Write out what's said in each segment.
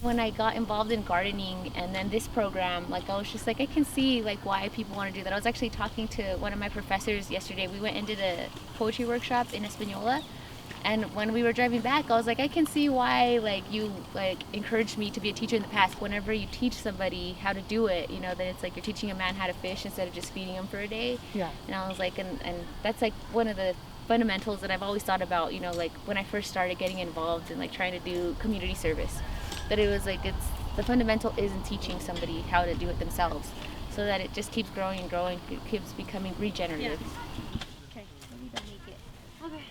When I got involved in gardening and then this program, like I was just like, I can see like why people want to do that. I was actually talking to one of my professors yesterday. We went and did a poetry workshop in Espanola, and when we were driving back, I was like, I can see why like you like encouraged me to be a teacher in the past. Whenever you teach somebody how to do it, you know, that it's like you're teaching a man how to fish instead of just feeding him for a day. Yeah. And I was like, and that's like one of the fundamentals that I've always thought about, you know, like when I first started getting involved in like trying to do community service, that it was like it's the fundamental isn't teaching somebody how to do it themselves, so that it just keeps growing and growing, it keeps becoming regenerative. Okay, maybe don't make it. Okay.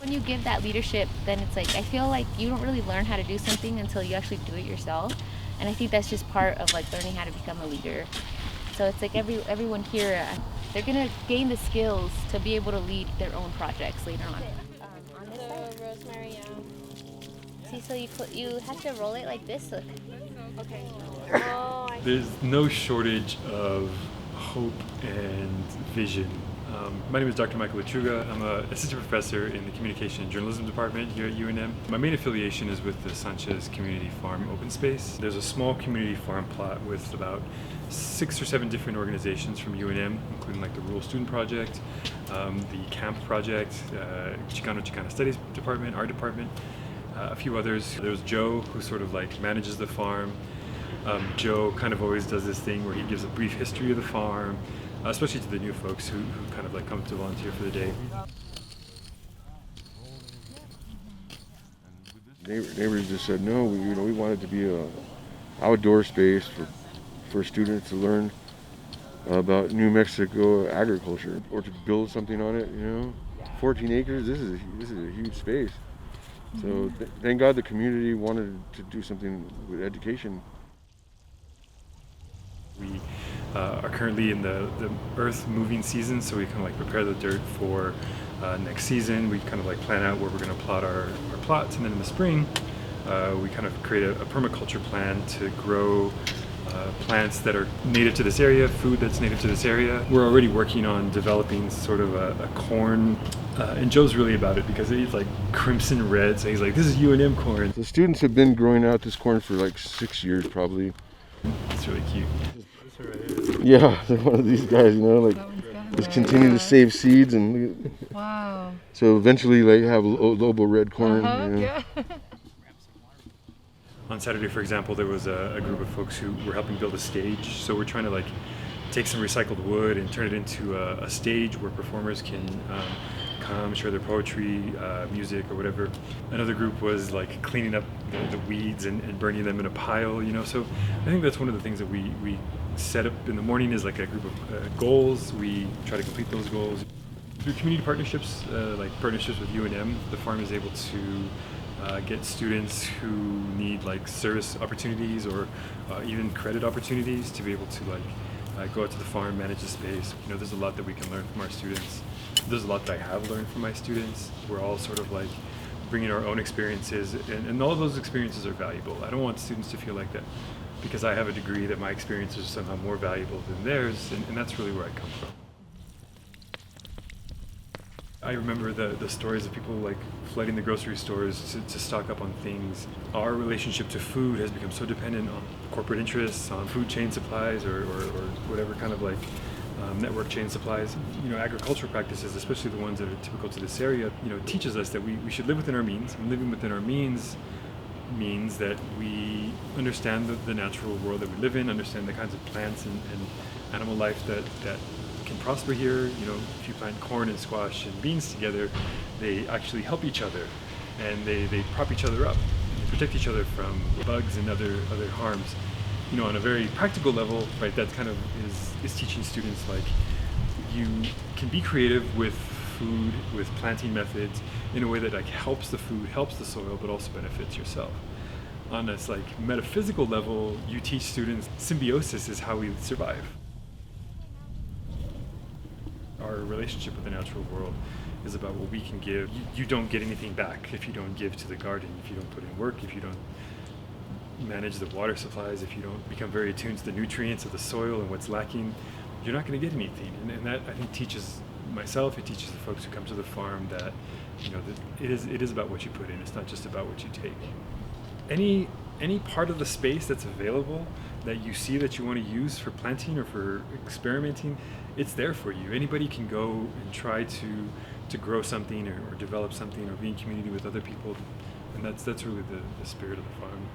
When you give that leadership, then it's like I feel like you don't really learn how to do something until you actually do it yourself, and I think that's just part of like learning how to become a leader. So it's like everyone here, they're gonna gain the skills to be able to lead their own projects later on. On this side? The rosemary, yeah. See, so you have to roll it like this. Look. Okay. Oh, There's no shortage of hope and vision. My name is Dr. Michael Lechuga. I'm an assistant professor in the Communication and Journalism Department here at UNM. My main affiliation is with the Sanchez Community Farm Open Space. There's a small community farm plot with about 6 or 7 different organizations from UNM, including like the Rural Student Project, the Camp Project, Chicana Studies Department, our department, a few others. There's Joe, who sort of like manages the farm. Joe kind of always does this thing where he gives a brief history of the farm, especially to the new folks who kind of like come to volunteer for the day. Neighbors just said no. We want it to be a outdoor space for students to learn about New Mexico agriculture or to build something on it. 14 acres. This is a huge space. So thank God the community wanted to do something with education. We are currently in the earth moving season, so we kind of like prepare the dirt for next season. We kind of like plan out where we're going to plot our plots, and then in the spring we kind of create a permaculture plan to grow plants that are native to this area, food that's native to this area. We're already working on developing sort of a corn, and Joe's really about it because it's like crimson red, so he's like, this is UNM corn. The students have been growing out this corn for like 6 years probably. It's really cute. Yeah, they're one of these guys, like just continue to save seeds and Wow. so eventually like have Lobo red corn. Yeah. On Saturday, for example, there was a group of folks who were helping build a stage. So we're trying to like take some recycled wood and turn it into a stage where performers can come, share their poetry, music, or whatever. Another group was like cleaning up the weeds and burning them in a pile. So I think that's one of the things that we set up in the morning is like a group of goals. We try to complete those goals. Through community partnerships, like partnerships with UNM, the farm is able to get students who need like service opportunities or even credit opportunities to be able to like go out to the farm, manage the space. There's a lot that we can learn from our students. There's a lot that I have learned from my students. We're all sort of like bringing our own experiences, and all of those experiences are valuable. I don't want students to feel like that because I have a degree that my experiences are somehow more valuable than theirs, and that's really where I come from. I remember the stories of people like flooding the grocery stores to stock up on things. Our relationship to food has become so dependent on corporate interests, on food chain supplies or whatever kind of like network chain supplies. Agricultural practices, especially the ones that are typical to this area, teaches us that we should live within our means. And living within our means that we understand the natural world that we live in, understand the kinds of plants and animal life that can prosper here. If you plant corn and squash and beans together, they actually help each other, and they prop each other up, and protect each other from bugs and other harms. On a very practical level, right? That kind of is teaching students like you can be creative with food, with planting methods in a way that like helps the food, helps the soil, but also benefits yourself. On this like metaphysical level, you teach students symbiosis is how we survive. Our relationship with the natural world is about what we can give. You don't get anything back if you don't give to the garden, if you don't put in work, if you don't manage the water supplies, if you don't become very attuned to the nutrients of the soil and what's lacking, you're not going to get anything. And that I think teaches myself, it teaches the folks who come to the farm that that it is about what you put in. It's not just about what you take. Any any part of the space that's available that you see that you want to use for planting or for experimenting, it's there for you. Anybody can go and try to grow something or develop something or be in community with other people, and that's really the spirit of the farm.